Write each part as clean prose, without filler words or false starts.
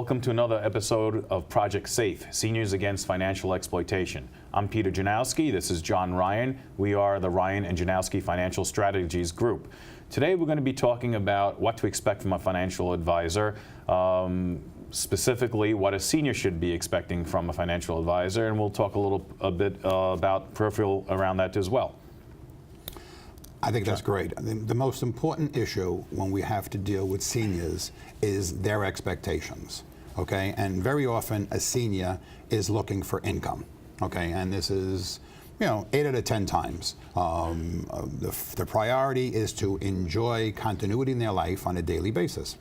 Welcome to another episode of Project S.A.F E, Seniors Against Financial Exploitation. I'm Peter Janowsky. This is John Ryan. We are the Ryan and Janowsky Financial Strategies Group. Today we're going to be talking about what to expect from a financial advisor, specifically what a senior should be expecting from a financial advisor, and we'll talk a bit about peripheral around that as well. I think that's great. I think the most important issue when we have to deal with seniors is their expectations, okay? And very often a senior is looking for income, okay? And this is, 8 out of 10 times. The priority is to enjoy continuity in their life on a daily basis.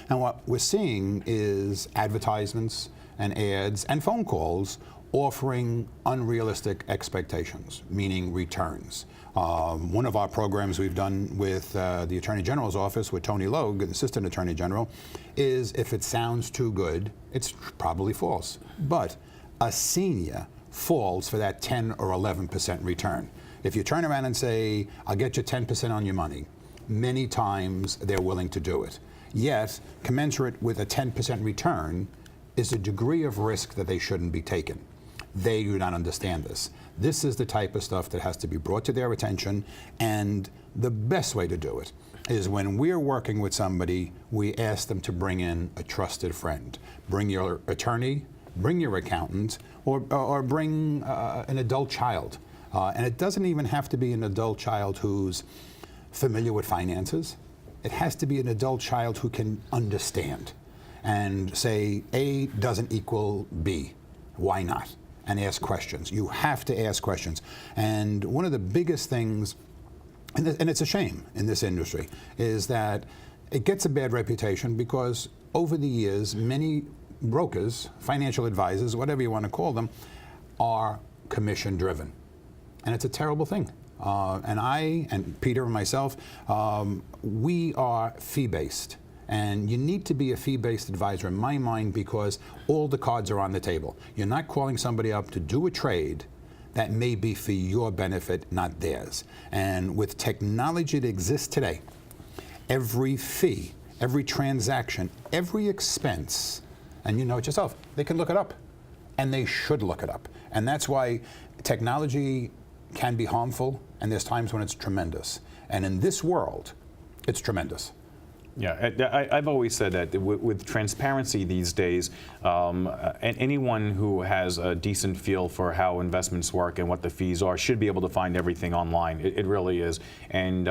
And what we're seeing is advertisements and ads and phone calls offering unrealistic expectations, meaning returns. One of our programs we've done with the Attorney General's office with Tony Logue, the Assistant Attorney General, is if it sounds too good, it's probably false. But a senior falls for that 10 or 11% return. If you turn around and say, I'll get you 10% on your money, many times they're willing to do it. Yet, commensurate with a 10% return is a degree of risk that they shouldn't be taking. They do not understand this. This is the type of stuff that has to be brought to their attention, and the best way to do it is when we're working with somebody, we ask them to bring in a trusted friend. Bring your attorney, bring your accountant, or bring an adult child. And it doesn't even have to be an adult child who's familiar with finances. It has to be an adult child who can understand and say A doesn't equal B. Why not? And ask questions. You have to ask questions. And one of the biggest things, and it's a shame in this industry, is that it gets a bad reputation because over the years, many brokers, financial advisors, whatever you want to call them, are commission driven. And it's a terrible thing. And I, and Peter and myself, we are fee-based. And you need to be a fee-based advisor in my mind because all the cards are on the table. You're not calling somebody up to do a trade that may be for your benefit, not theirs. And with technology that exists today, every fee, every transaction, every expense, and you know it yourself, they can look it up. And they should look it up. And that's why technology can be harmful, and there's times when it's tremendous. And in this world, it's tremendous. Yeah, I've always said that with transparency these days, anyone who has a decent feel for how investments work and what the fees are should be able to find everything online. It really is. And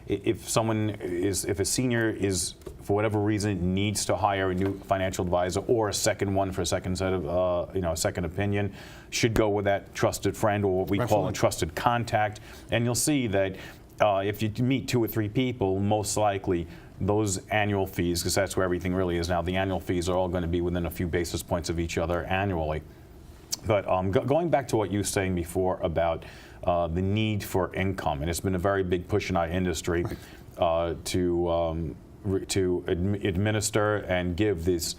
if a senior is, for whatever reason, needs to hire a new financial advisor or a second one for a second set of, a second opinion, should go with that trusted friend or what we call a trusted contact. And you'll see that if you meet 2 or 3 people, most likely those annual fees, because that's where everything really is now, the annual fees are all going to be within a few basis points of each other annually. But going back to what you were saying before about the need for income, and it's been a very big push in our industry to administer and give this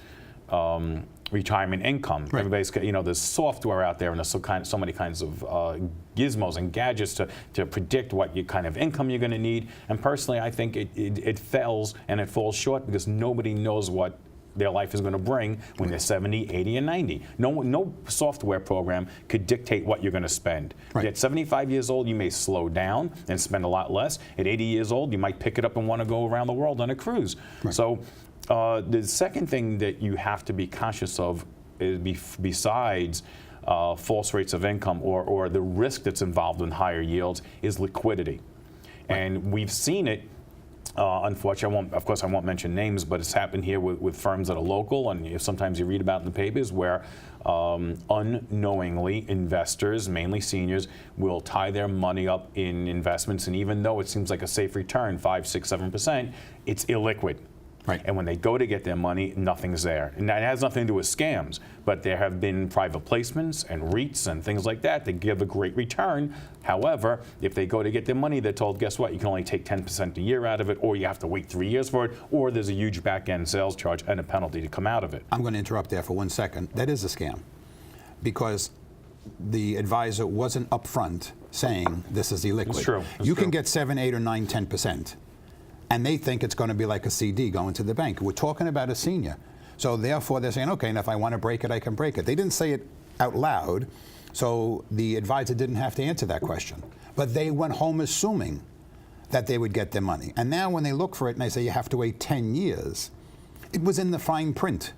retirement income. Right. Everybody's, there's software out there, and there's so many kinds of gizmos and gadgets to predict what kind of income you're going to need. And personally, I think it fails and it falls short because nobody knows what their life is going to bring when they're 70, 80, and 90. No software program could dictate what you're going to spend. Right. At 75 years old, you may slow down and spend a lot less. At 80 years old, you might pick it up and want to go around the world on a cruise. Right. So the second thing that you have to be conscious of is besides false rates of income or the risk that's involved in higher yields is liquidity. Right. And we've seen it. Unfortunately, of course I won't mention names, but it's happened here with firms that are local, and sometimes you read about in the papers where unknowingly investors, mainly seniors, will tie their money up in investments, and even though it seems like a safe return, 5, 6, 7%, it's illiquid. Right. And when they go to get their money, nothing's there. And that has nothing to do with scams, but there have been private placements and REITs and things like that that give a great return. However, if they go to get their money, they're told, guess what, you can only take 10% a year out of it, or you have to wait 3 years for it, or there's a huge back-end sales charge and a penalty to come out of it. I'm going to interrupt there for 1 second. That is a scam, because the advisor wasn't upfront saying this is illiquid. It's true. You can get 7, 8, or 9, 10%. And they think it's going to be like a CD going to the bank. We're talking about a senior. So therefore, they're saying, okay, and if I want to break it, I can break it. They didn't say it out loud, so the advisor didn't have to answer that question. But they went home assuming that they would get their money. And now when they look for it and they say you have to wait 10 years, it was in the fine print,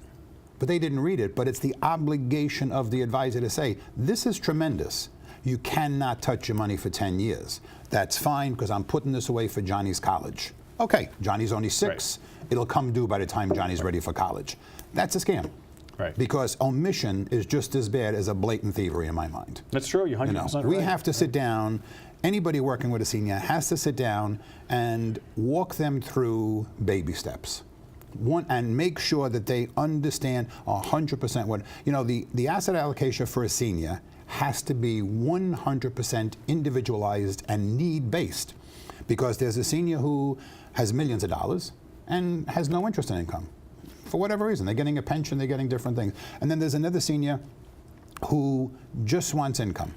but they didn't read it. But it's the obligation of the advisor to say, this is tremendous. You cannot touch your money for 10 years. That's fine, because I'm putting this away for Johnny's college. Okay, Johnny's only 6. Right. It'll come due by the time Johnny's ready for college. That's a scam. Right. Because omission is just as bad as a blatant thievery in my mind. That's true. You're 100% right. We have to sit down. Anybody working with a senior has to sit down and walk them through baby steps. And make sure that they understand 100% what, the asset allocation for a senior has to be 100% individualized and need-based, because there's a senior who has millions of dollars and has no interest in income. For whatever reason, they're getting a pension, they're getting different things. And then there's another senior who just wants income,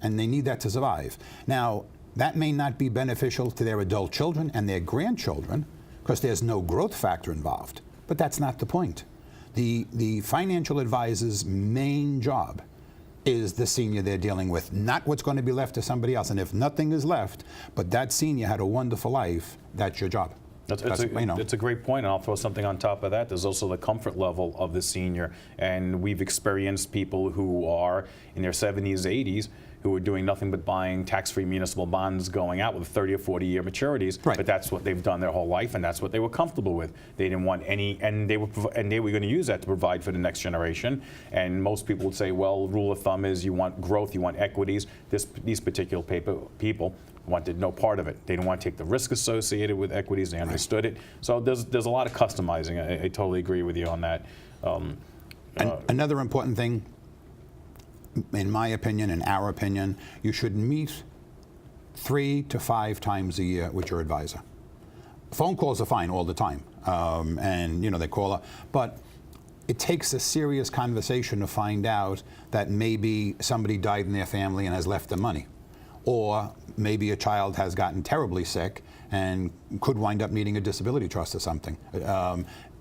and they need that to survive. Now, that may not be beneficial to their adult children and their grandchildren, because there's no growth factor involved. But that's not the point. The financial advisor's main job is the senior they're dealing with, not what's going to be left to somebody else. And if nothing is left, but that senior had a wonderful life, that's your job. It's a great point, and I'll throw something on top of that. There's also the comfort level of the senior, and we've experienced people who are in their 70s, 80s, who are doing nothing but buying tax-free municipal bonds going out with 30 or 40-year maturities. Right. But that's what they've done their whole life, and that's what they were comfortable with. They didn't want any, and they were going to use that to provide for the next generation. And most people would say, well, rule of thumb is you want growth, you want equities. These particular people wanted no part of it. They didn't want to take the risk associated with equities. They understood it. So there's a lot of customizing. I totally agree with you on that. Another important thing, in my opinion, in our opinion, you should meet 3 to 5 times a year with your advisor. Phone calls are fine all the time, and they call up, but it takes a serious conversation to find out that maybe somebody died in their family and has left them money, or maybe a child has gotten terribly sick and could wind up needing a disability trust or something.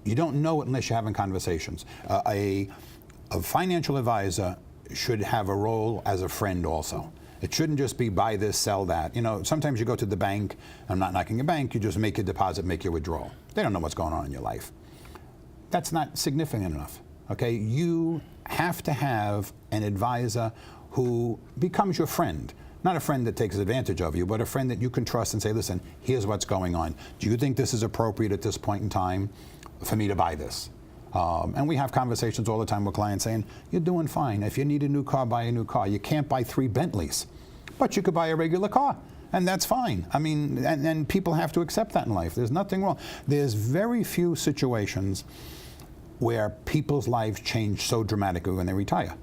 You don't know it unless you're having conversations. A financial advisor should have a role as a friend also. It shouldn't just be buy this, sell that. Sometimes you go to the bank, I'm not knocking a bank, you just make your deposit, make your withdrawal. They don't know what's going on in your life. That's not significant enough, okay? You have to have an advisor who becomes your friend. Not a friend that takes advantage of you, but a friend that you can trust and say, listen, here's what's going on. Do you think this is appropriate at this point in time for me to buy this? And we have conversations all the time with clients saying, you're doing fine. If you need a new car, buy a new car. You can't buy 3 Bentleys, but you could buy a regular car, and that's fine. I mean, and people have to accept that in life. There's nothing wrong. There's very few situations where people's lives change so dramatically when they retire.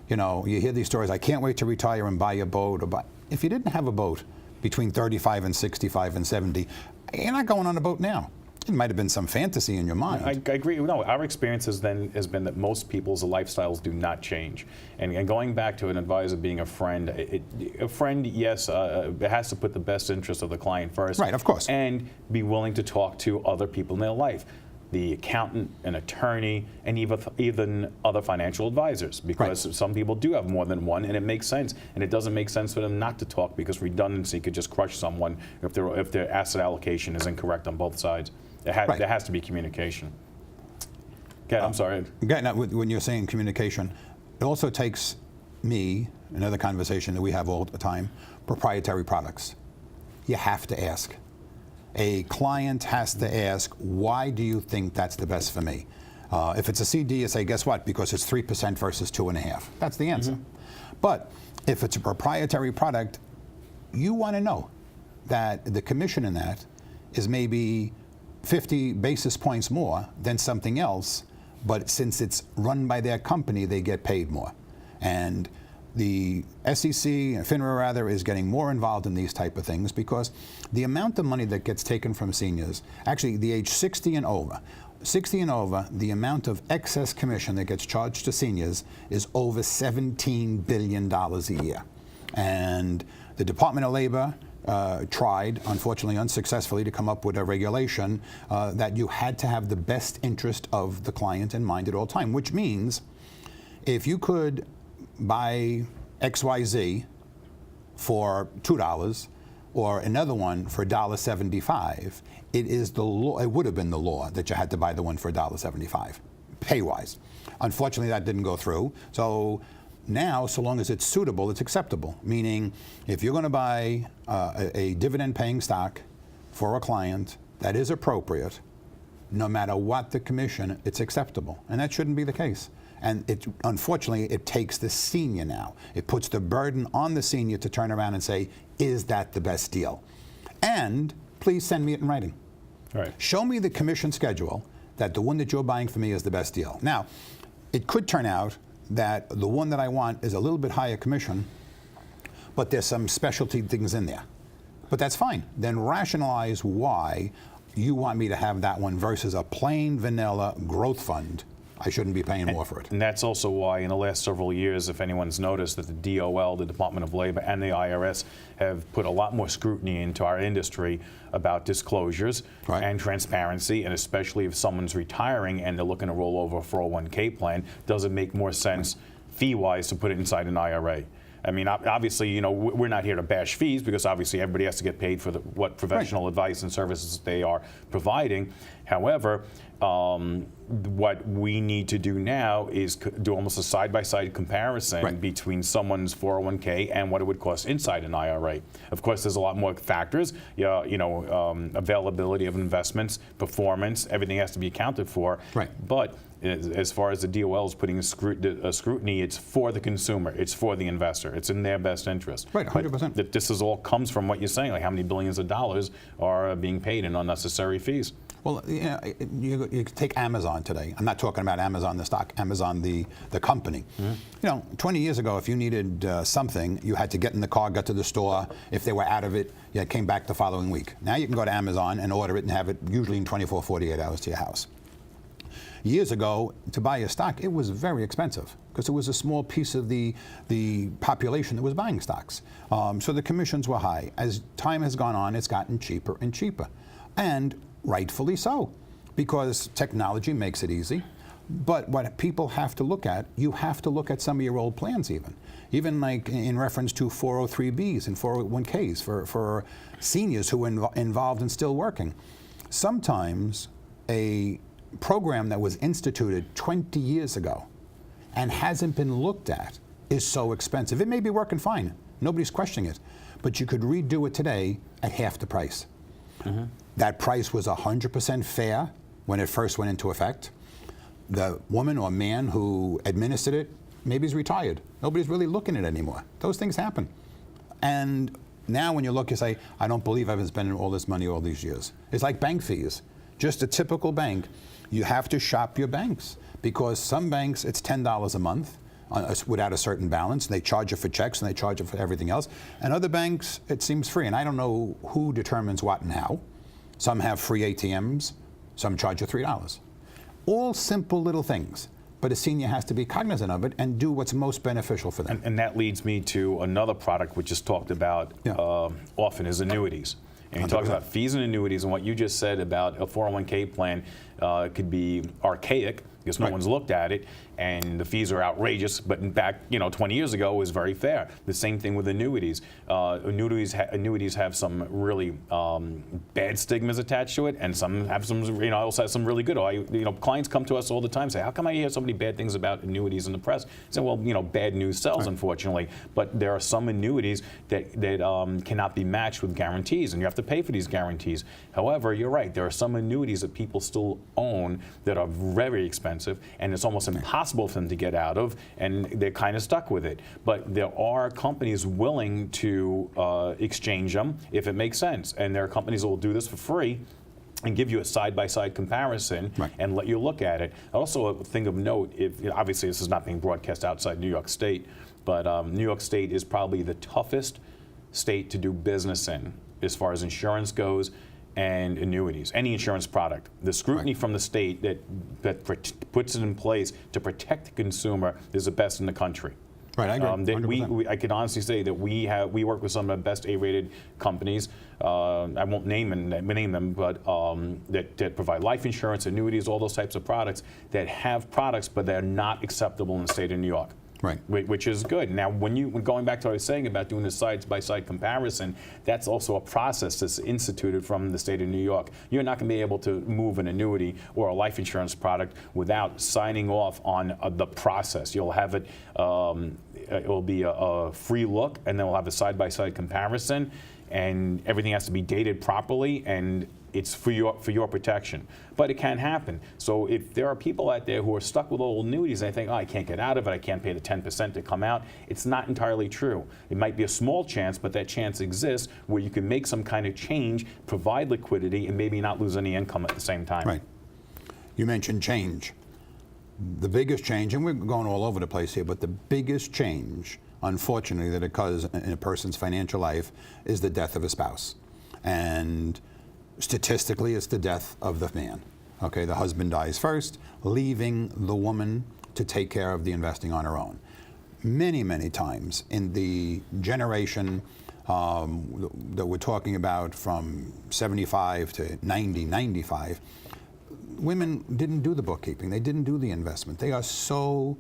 You hear these stories, I can't wait to retire and buy a boat. If you didn't have a boat between 35 and 65 and 70, you're not going on a boat now. It might have been some fantasy in your mind. I agree. No, our experience has been that most people's lifestyles do not change. And going back to an advisor being a friend, yes, it has to put the best interest of the client first. Right, of course. And be willing to talk to other people in their life. The accountant, an attorney, and even other financial advisors, because some people do have more than one, and it makes sense. And it doesn't make sense for them not to talk, because redundancy could just crush someone if their asset allocation is incorrect on both sides. There has to be communication. Okay, I'm sorry. When you're saying communication, it also takes me, another conversation that we have all the time, proprietary products. You have to ask. A client has to ask, why do you think that's the best for me? If it's a CD, you say, guess what? Because it's 3% versus 2.5%. That's the answer. Mm-hmm. But if it's a proprietary product, you want to know that the commission in that is maybe 50 basis points more than something else, but since it's run by their company, they get paid more. And the SEC, FINRA rather, is getting more involved in these type of things, because the amount of money that gets taken from seniors, actually the age 60 and over, the amount of excess commission that gets charged to seniors is over $17 billion a year. And the Department of Labor tried, unfortunately unsuccessfully, to come up with a regulation that you had to have the best interest of the client in mind at all time, which means if you could buy XYZ for $2 or another one for $1.75, it is the law. It would have been the law that you had to buy the one for $1.75, pay-wise. Unfortunately, that didn't go through. So now, so long as it's suitable, it's acceptable. Meaning, if you're going to buy a dividend-paying stock for a client that is appropriate, no matter what the commission, it's acceptable, and that shouldn't be the case. And unfortunately, it takes the senior now. It puts the burden on the senior to turn around and say, is that the best deal? And please send me it in writing. All right. Show me the commission schedule that the one that you're buying for me is the best deal. Now, it could turn out that the one that I want is a little bit higher commission, but there's some specialty things in there. But that's fine. Then rationalize why you want me to have that one versus a plain vanilla growth fund. I shouldn't be paying more for it. And that's also why in the last several years, if anyone's noticed, that the DOL, the Department of Labor, and the IRS have put a lot more scrutiny into our industry about disclosures and transparency, and especially if someone's retiring and they're looking to roll over a 401k plan, does it make more sense fee-wise to put it inside an IRA? I mean, obviously, you know, we're not here to bash fees because obviously everybody has to get paid for what professional advice and services they are providing. However, what we need to do now is do almost a side-by-side comparison between someone's 401k and what it would cost inside an IRA. Of course, there's a lot more factors, availability of investments, performance, everything has to be accounted for. But as far as the DOL is putting a scrutiny, it's for the consumer, it's for the investor, it's in their best interest. Right, 100%. That this is all comes from what you're saying, like how many billions of dollars are being paid in unnecessary fees. Well, you take Amazon today. I'm not talking about Amazon the stock, Amazon the company. You know, 20 years ago, if you needed something, you had to get in the car, get to the store. If they were out of it, you came back the following week. Now you can go to Amazon and order it and have it usually in 24, 48 hours to your house. Years ago, to buy a stock, it was very expensive because it was a small piece of the population that was buying stocks. So the commissions were high. As time has gone on, it's gotten cheaper and cheaper. And rightfully so, because technology makes it easy. But what people have to look at, you have to look at some of your old plans even like in reference to 403Bs and 401Ks for seniors who are involved and still working. Sometimes a program that was instituted 20 years ago and hasn't been looked at is so expensive. It may be working fine, nobody's questioning it, but you could redo it today at half the price. That price was 100% fair when it first went into effect. The woman or man who administered it maybe is retired. Nobody's really looking at it anymore. Those things happen. And now when you look, you say, I don't believe I've been spending all this money all these years. It's like bank fees. Just a typical bank, you have to shop your banks because some banks, it's $10 a month without a certain balance. They charge you for checks and they charge you for everything else. And other banks, it seems free. And I don't know who determines what and how. Some have free ATMs, some charge you $3. All simple little things, but a senior has to be cognizant of it and do what's most beneficial for them. And that leads me to another product which is talked about often is annuities. And he talks about fees and annuities, and what you just said about a 401k plan could be archaic because no one's looked at it, and the fees are outrageous. But back, 20 years ago, it was very fair. The same thing with annuities. Annuities have some really bad stigmas attached to it, and some have some, also have some really good. Clients come to us all the time and say, "How come I hear so many bad things about annuities in the press?" I say, "Well, bad news sells, unfortunately." But there are some annuities that cannot be matched with guarantees, and you have to pay for these guarantees. However, you're right. There are some annuities that people still own that are very expensive, and it's almost impossible for them to get out of, and they're kind of stuck with it. But there are companies willing to exchange them if it makes sense, and there are companies that will do this for free and give you a side-by-side comparison and let you look at it. Also, a thing of note, obviously this is not being broadcast outside New York State, but New York State is probably the toughest state to do business in as far as insurance goes and annuities, any insurance product. The scrutiny from the state that puts it in place to protect the consumer is the best in the country. Right, I agree. That 100%. I can honestly say that we work with some of the best A-rated companies. I won't name them, but that provide life insurance, annuities, all those types of products that have products, but they're not acceptable in the state of New York. Right. Which is good. Now, when going back to what I was saying about doing the side-by-side comparison, that's also a process that's instituted from the state of New York. You're not going to be able to move an annuity or a life insurance product without signing off on the process. You'll have it. It will be a free look, and then we'll have a side-by-side comparison, and everything has to be dated properly, and it's for your protection. But it can happen. So if there are people out there who are stuck with old annuities and they think, oh, I can't get out of it, I can't pay the 10% to come out, it's not entirely true. It might be a small chance, but that chance exists where you can make some kind of change, provide liquidity, and maybe not lose any income at the same time. Right. You mentioned change. The biggest change, and we're going all over the place here, but the biggest change, unfortunately, that occurs in a person's financial life is the death of a spouse. And statistically, it's the death of the man. Okay, the husband dies first, leaving the woman to take care of the investing on her own. Many, many times in the generation that we're talking about from 75 to 90, 95, women didn't do the bookkeeping. They didn't do the investment. They are so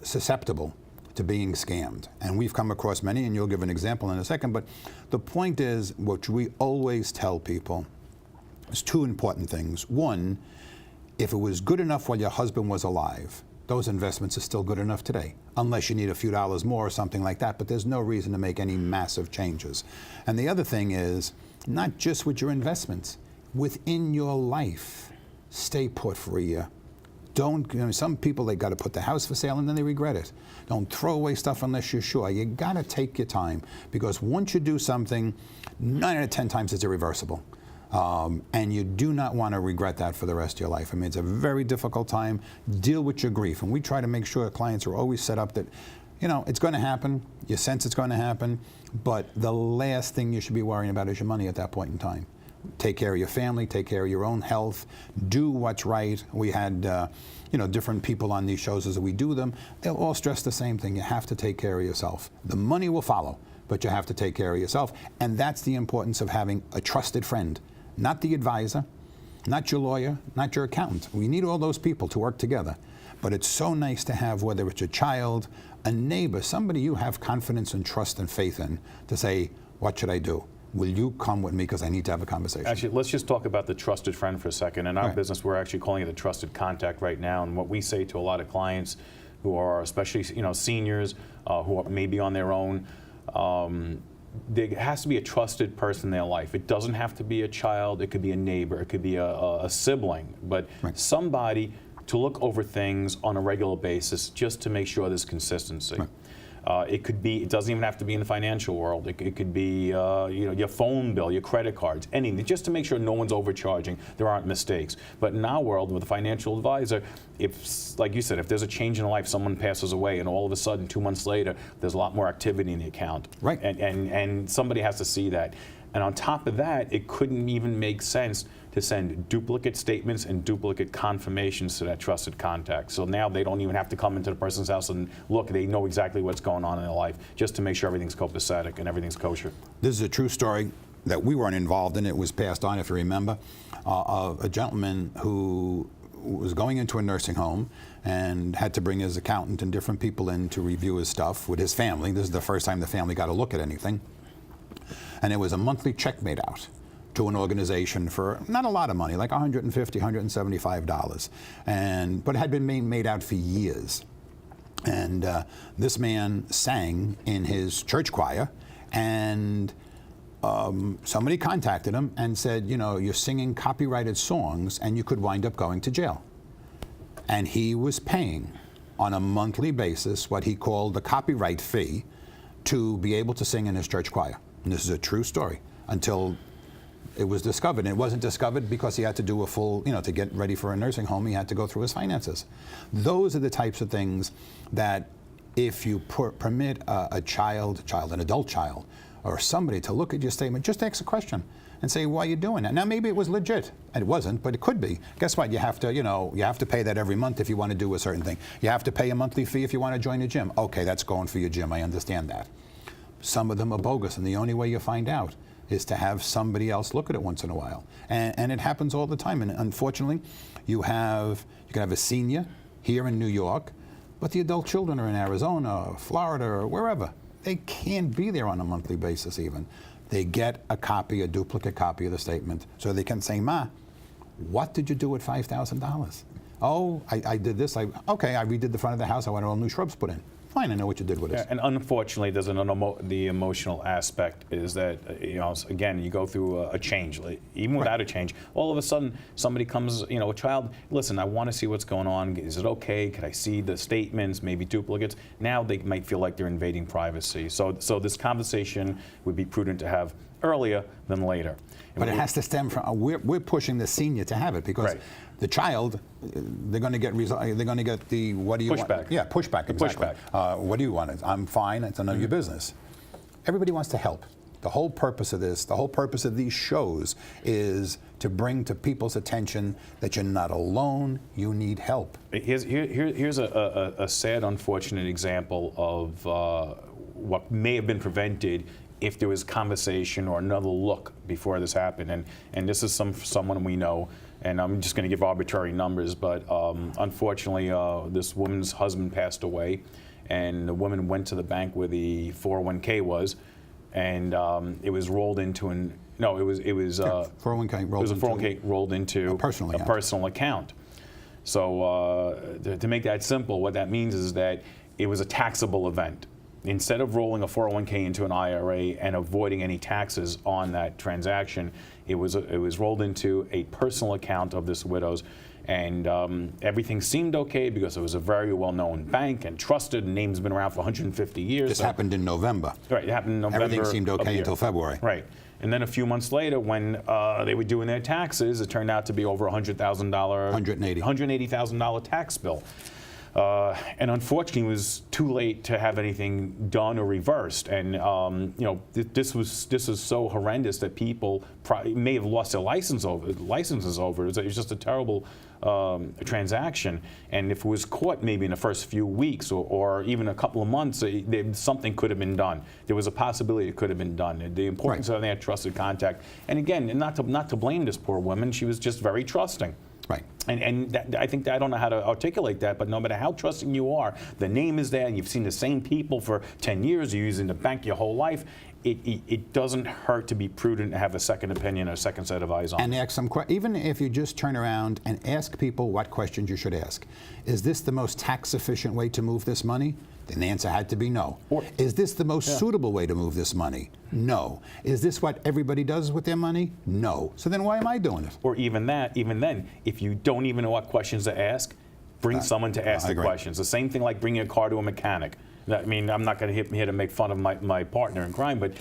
susceptible to being scammed. And we've come across many, and you'll give an example in a second, but the point is, what we always tell people is two important things. One, if it was good enough while your husband was alive, those investments are still good enough today, unless you need a few dollars more or something like that, but there's no reason to make any massive changes. And the other thing is, not just with your investments, within your life, stay put for a year. Don't, some people, they got to put the house for sale and then they regret it. Don't throw away stuff unless you're sure. You got to take your time, because once you do something, 9 out of 10 times it's irreversible. And you do not want to regret that for the rest of your life. I mean, it's a very difficult time. Deal with your grief. And we try to make sure clients are always set up that, it's going to happen. You sense it's going to happen. But the last thing you should be worrying about is your money at that point in time. Take care of your family, take care of your own health, do what's right. We had, different people on these shows as we do them. They'll all stress the same thing. You have to take care of yourself. The money will follow, but you have to take care of yourself. And that's the importance of having a trusted friend, not the advisor, not your lawyer, not your accountant. We need all those people to work together. But it's so nice to have, whether it's a child, a neighbor, somebody you have confidence and trust and faith in, to say, what should I do? Will you come with me, because I need to have a conversation? Actually, let's just talk about the trusted friend for a second. In our business, we're actually calling it a trusted contact right now. And what we say to a lot of clients who are especially seniors who are maybe on their own, there has to be a trusted person in their life. It doesn't have to be a child. It could be a neighbor. It could be a sibling. But somebody to look over things on a regular basis just to make sure there's consistency. Right. It doesn't even have to be in the financial world. It could be, your phone bill, your credit cards, anything, just to make sure no one's overcharging, there aren't mistakes. But in our world, with a financial advisor, if, like you said, if there's a change in life, someone passes away, and all of a sudden, 2 months later, there's a lot more activity in the account. Right. And somebody has to see that. And on top of that, it couldn't even make sense to send duplicate statements and duplicate confirmations to that trusted contact. So now they don't even have to come into the person's house and look. They know exactly what's going on in their life, just to make sure everything's copacetic and everything's kosher. This is a true story that we weren't involved in. It was passed on, if you remember, of a gentleman who was going into a nursing home and had to bring his accountant and different people in to review his stuff with his family. This is the first time the family got to look at anything. And it was a monthly check made out to an organization for not a lot of money, like $150, $175, but it had been made out for years. And this man sang in his church choir, and somebody contacted him and said, you're singing copyrighted songs and you could wind up going to jail. And he was paying on a monthly basis what he called the copyright fee to be able to sing in his church choir. And this is a true story, until it was discovered. And it wasn't discovered because he had to do a full, to get ready for a nursing home, he had to go through his finances. Those are the types of things that if you permit an adult child, or somebody to look at your statement, just ask a question and say, why are you doing that? Now, maybe it was legit, and it wasn't, but it could be. Guess what? You have to, you have to pay that every month if you want to do a certain thing. You have to pay a monthly fee if you want to join a gym. Okay, that's going for your gym. I understand that. Some of them are bogus, and the only way you find out is to have somebody else look at it once in a while. And it happens all the time. And unfortunately, you can have a senior here in New York, but the adult children are in Arizona, or Florida, or wherever. They can't be there on a monthly basis even. They get a copy, a duplicate copy of the statement, so they can say, Ma, what did you do with $5,000? Oh, I did this. Okay, I redid the front of the house. I want all new shrubs put in. Fine, I know what you did with it. And unfortunately, there's the emotional aspect is that, again, you go through a change. Even without a change, all of a sudden, somebody comes, a child, listen, I want to see what's going on. Is it okay? Could I see the statements, maybe duplicates? Now they might feel like they're invading privacy. So this conversation would be prudent to have earlier than later. But it has to stem from, we're pushing the senior to have it because right. The child, they're going to get the, what do you pushback. want? Yeah, pushback, exactly. Pushback. What do you want? I'm fine, it's none of your business. Everybody wants to help. The whole purpose of this, the whole purpose of these shows is to bring to people's attention that you're not alone, you need help. Here's a sad, unfortunate example of what may have been prevented if there was conversation or another look before this happened. And this is someone we know, and I'm just going to give arbitrary numbers, but unfortunately this woman's husband passed away, and the woman went to the bank where the 401k was, and it was rolled into 401k rolled into a personal account. So to make that simple, what that means is that it was a taxable event. Instead of rolling a 401k into an IRA and avoiding any taxes on that transaction, it was rolled into a personal account of this widow's, and everything seemed okay because it was a very well-known bank and trusted, and name's been around for 150 years. This happened in November. Right, it happened in November. Everything seemed okay until February. Right. And then a few months later, when they were doing their taxes, it turned out to be over $180,000 tax bill. And unfortunately, it was too late to have anything done or reversed. And this is so horrendous that people may have lost their licenses over it. It was just a terrible transaction. And if it was caught maybe in the first few weeks or even a couple of months, something could have been done. There was a possibility it could have been done. The importance of that trusted contact. And again, not to blame this poor woman, she was just very trusting. Right. And I think I don't know how to articulate that, but no matter how trusting you are, the name is there, and you've seen the same people for 10 years, you're using the bank your whole life, it doesn't hurt to be prudent to have a second opinion or a second set of eyes on it. And ask some even if you just turn around and ask people what questions you should ask. Is this the most tax efficient way to move this money? Then the answer had to be no. Is this the most suitable way to move this money? No. Is this what everybody does with their money? No. So then why am I doing it? Or even then, if you don't even know what questions to ask, bring someone to ask the questions. The same thing like bringing a car to a mechanic. I mean, I'm not going to here to make fun of my partner in crime, but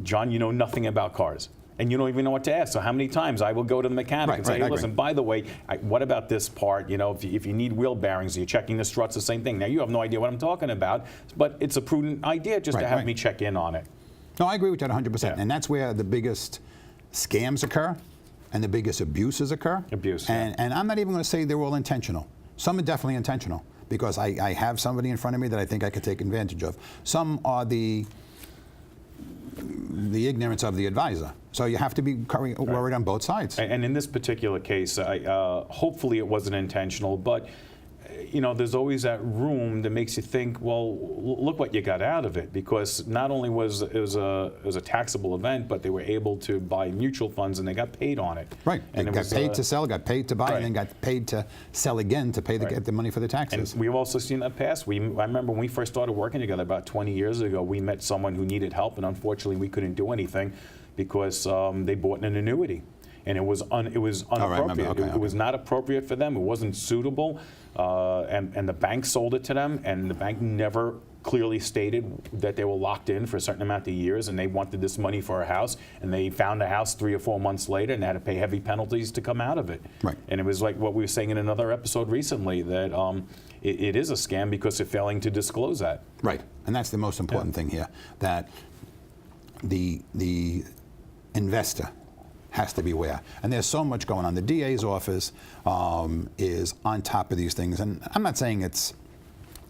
John, you know nothing about cars. And you don't even know what to ask. So how many times I will go to the mechanic and say, hey, listen, by the way, what about this part? If you need wheel bearings, you're checking the struts, the same thing. Now, you have no idea what I'm talking about, but it's a prudent idea just to have me check in on it. No, I agree with that 100%. Yeah. And that's where the biggest scams occur and the biggest abuses occur. And I'm not even going to say they're all intentional. Some are definitely intentional because I have somebody in front of me that I think I could take advantage of. Some are the ignorance of the advisor. So you have to be worried on both sides. And in this particular case, hopefully it wasn't intentional, but there's always that room that makes you think, well, look what you got out of it, because not only was it was a taxable event, but they were able to buy mutual funds and they got paid on it. Right. And they got paid to sell, got paid to buy, and then got paid to sell again to pay get the money for the taxes. And we've also seen that past. I remember when we first started working together about 20 years ago, we met someone who needed help, and unfortunately we couldn't do anything because they bought an annuity. And it was inappropriate. It was not appropriate for them. It wasn't suitable, and the bank sold it to them. And the bank never clearly stated that they were locked in for a certain amount of years, and they wanted this money for a house. And they found a house 3 or 4 months later, and had to pay heavy penalties to come out of it. Right. And it was like what we were saying in another episode recently, that it is a scam because they're failing to disclose that. Right. And that's the most important thing here. That the investor has to be aware. And there's so much going on. The DA's office is on top of these things. And I'm not saying it's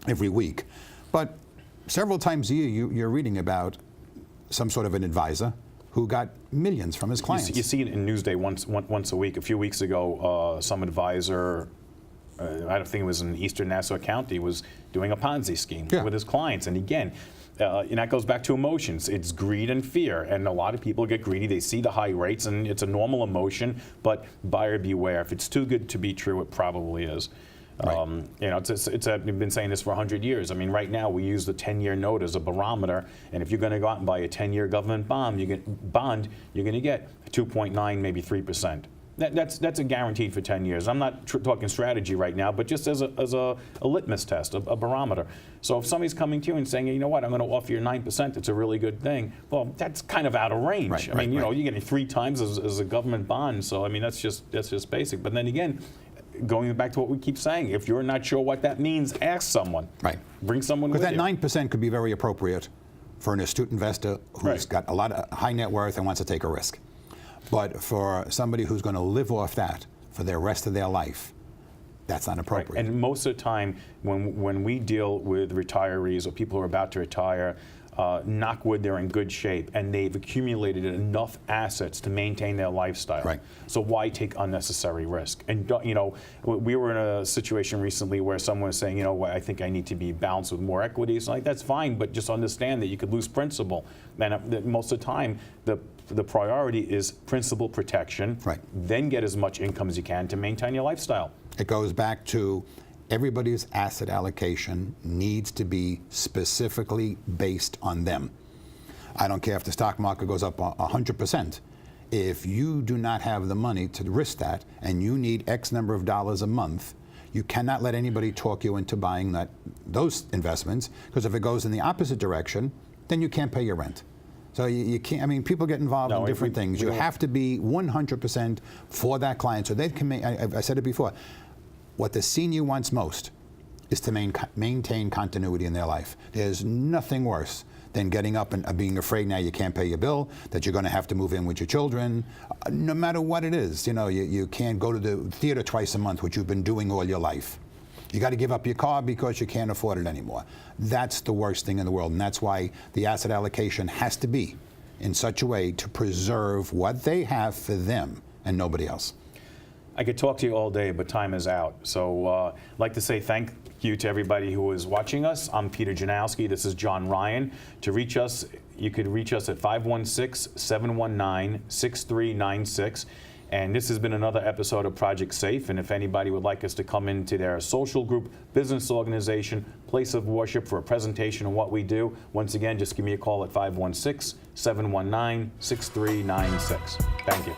every week, but several times a year you're reading about some sort of an advisor who got millions from his clients. You see it in Newsday once a week. A few weeks ago, some advisor, I don't think it was in Eastern Nassau County, was doing a Ponzi scheme with his clients. And again, and that goes back to emotions. It's greed and fear, and a lot of people get greedy. They see the high rates, and it's a normal emotion. But buyer beware. If it's too good to be true, it probably is. Right. We've been saying this for 100 years. I mean, right now we use the 10-year note as a barometer, and if you're going to go out and buy a 10-year government bond, you're going to get 2.9, maybe 3%. That's a guaranteed for 10 years. I'm not talking strategy right now, but just as a litmus test, a barometer. So if somebody's coming to you and saying, you know what, I'm going to offer you 9%, it's a really good thing. Well, that's kind of out of range. Right, I mean, right. you're getting 3 times as a government bond. So I mean, that's just basic. But then again, going back to what we keep saying, if you're not sure what that means, ask someone. Right. Bring someone with Because you. that 9% could be very appropriate for an astute investor who's got a lot of high net worth and wants to take a risk. But for somebody who's going to live off that for the rest of their life, that's not appropriate. Right. And most of the time, when we deal with retirees or people who are about to retire, knock wood, they're in good shape, and they've accumulated enough assets to maintain their lifestyle. Right. So why take unnecessary risk? And we were in a situation recently where someone was saying, I think I need to be balanced with more equities. Like, that's fine, but just understand that you could lose principal. And most of the time, the priority is principal protection. Right. Then get as much income as you can to maintain your lifestyle. It goes back to everybody's asset allocation needs to be specifically based on them. I don't care if the stock market goes up 100%. If you do not have the money to risk that and you need X number of dollars a month, you cannot let anybody talk you into buying those investments, because if it goes in the opposite direction, then you can't pay your rent. So you can't, I mean, people get involved in different things. You have to be 100% for that client so they can I said it before, what the senior wants most is to maintain continuity in their life. There's nothing worse than getting up and being afraid now you can't pay your bill, that you're going to have to move in with your children. No matter what it is, you can't go to the theater twice a month, which you've been doing all your life. You got to give up your car because you can't afford it anymore. That's the worst thing in the world, and that's why the asset allocation has to be in such a way to preserve what they have for them and nobody else. I could talk to you all day, but time is out. So I'd like to say thank you to everybody who is watching us. I'm Peter Janowsky. This is John Ryan. To reach us, you could reach us at 516-719-6396. And this has been another episode of Project S.A.F.E. And if anybody would like us to come into their social group, business organization, place of worship for a presentation on what we do, once again, just give me a call at 516-719-6396. Thank you.